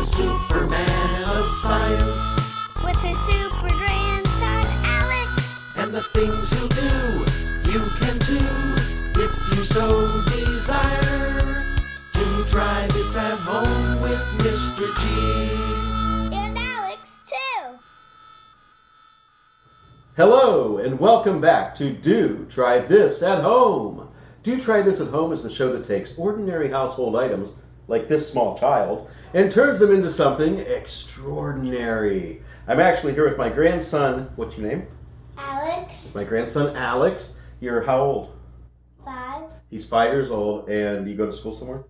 the Superman of science. With his super grandson, Alex. And the things he'll do, you can too, if you so desire. To try this at home with Mr. G. And Alex, too. Hello, and welcome back to Do Try This at Home. Do Try This at Home is the show that takes ordinary household items, like this small child, and turns them into something extraordinary. I'm actually here with my grandson. What's your name? Alex. My grandson, Alex. You're how old? 5. He's 5 years old, and you go to school somewhere?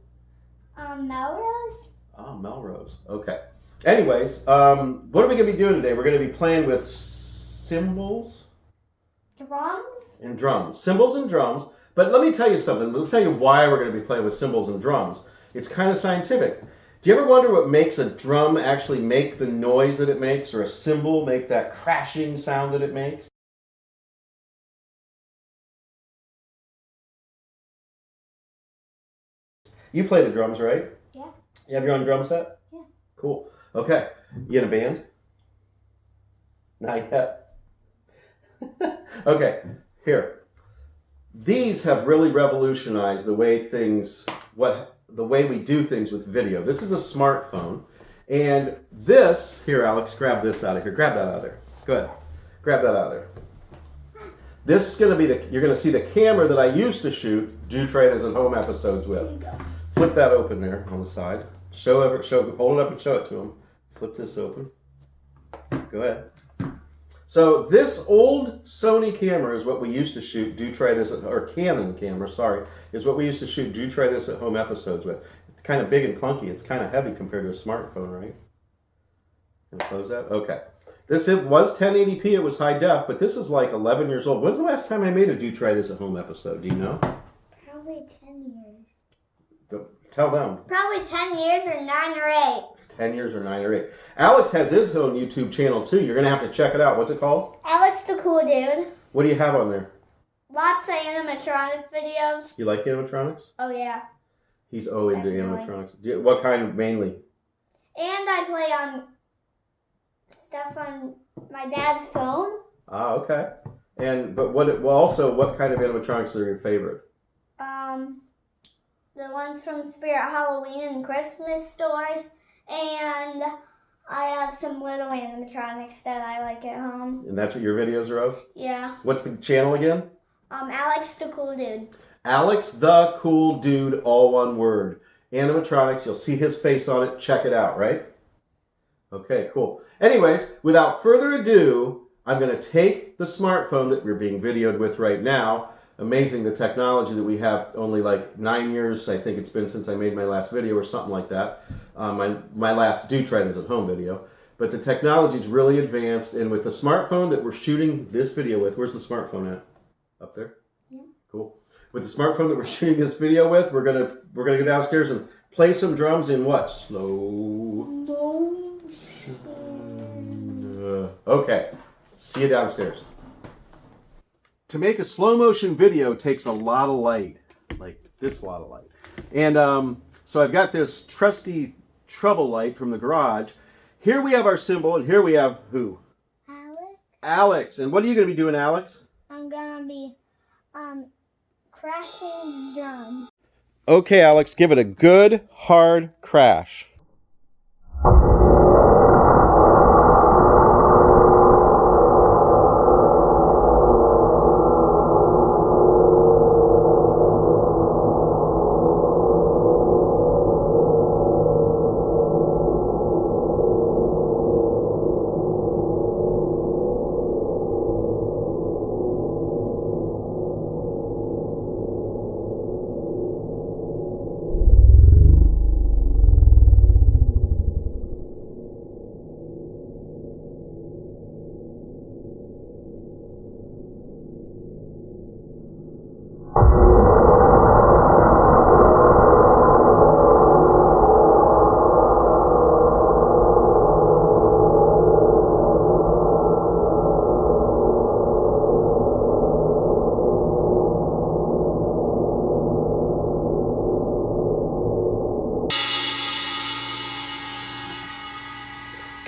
Melrose. Oh, Melrose. Okay. Anyways, what are we going to be doing today? We're going to be playing with cymbals Drums. and drums. Cymbals and drums. But let me tell you something. Let me tell you why we're going to be playing with cymbals and drums. It's kind of scientific. Do you ever wonder what makes a drum actually make the noise that it makes, or a cymbal make that crashing sound that it makes? You play the drums, right? Yeah. You have your own drum set? Yeah. Cool. Okay. You in a band? Not yet. Okay. Here. These have really revolutionized the way the way we do things with video. This is a smartphone. And this, here Alex, grab this out of here. Grab that out of there. Go ahead. Grab that out of there. This is going to be you're going to see the camera that I used to shoot Do Try This at Home episodes with. There you go. Flip that open there on the side. Hold it up and show it to him. Flip this open. Go ahead. So this old Sony camera is what we used to shoot Do Try This or Canon camera, sorry, is what we used to shoot Do Try This at Home episodes with. It's kind of big and clunky. It's kind of heavy compared to a smartphone, right? Can I close that? Okay. It was 1080p. It was high def, but this is like 11 years old. When's the last time I made a Do Try This at Home episode? Do you know? Probably 10 years. Tell them. Probably 10 years or 9 or 8. 10 years or 9 or 8. Alex has his own YouTube channel too. You're going to have to check it out. What's it called? Alex the Cool Dude. What do you have on there? Lots of animatronic videos. You like animatronics? Oh, yeah. He's into Definitely. animatronics. What kind mainly? And I play on stuff on my dad's phone. Ah, okay. But what kind of animatronics are your favorite? The ones from Spirit Halloween and Christmas stores. And I have some little animatronics that I like at home. And that's what your videos are of? Yeah. What's the channel again? Alex the Cool Dude. Alex the Cool Dude, all one word. Animatronics, you'll see his face on it. Check it out, right? Okay, cool. Anyways, without further ado, I'm going to take the smartphone that we're being videoed with right now. Amazing the technology that we have. Only like 9 years, I think it's been since I made my last video or something like that. My last Do Try This at Home video. But the technology's really advanced, and with the smartphone that we're shooting this video with, where's the smartphone at? Up there? Yeah. Cool. With the smartphone that we're shooting this video with, we're gonna go downstairs and play some drums in what? Slow. Okay. See you downstairs. To make a slow motion video takes a lot of light, like this lot of light. And so I've got this trusty trouble light from the garage. Here we have our cymbal, and here we have who? Alex. Alex. And what are you going to be doing, Alex? I'm gonna be crashing drum. Okay, Alex, give it a good, hard crash.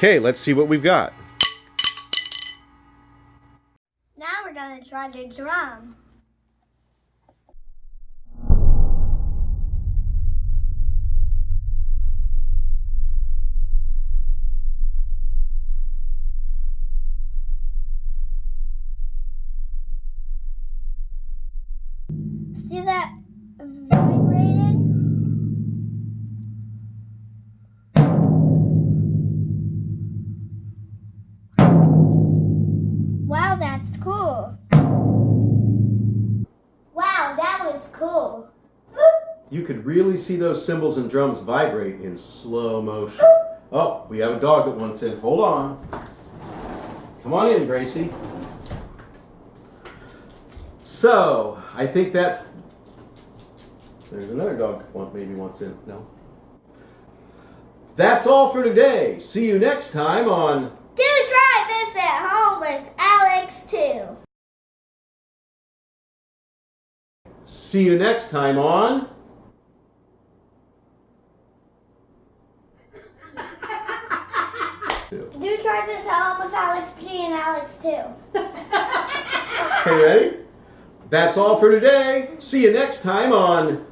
Okay, let's see what we've got. Now we're gonna try the drum. See that vibrating? Wow, that's cool. Wow, that was cool. You could really see those cymbals and drums vibrate in slow motion. Oh, we have a dog that wants in. Hold on. Come on in, Gracie. So, I think that there's another dog that maybe wants in. No. That's all for today. See you next time on Do try this at home with Alex too. See you next time on Do try this at home with Alex G and Alex too. Okay, ready? That's all for today. See you next time on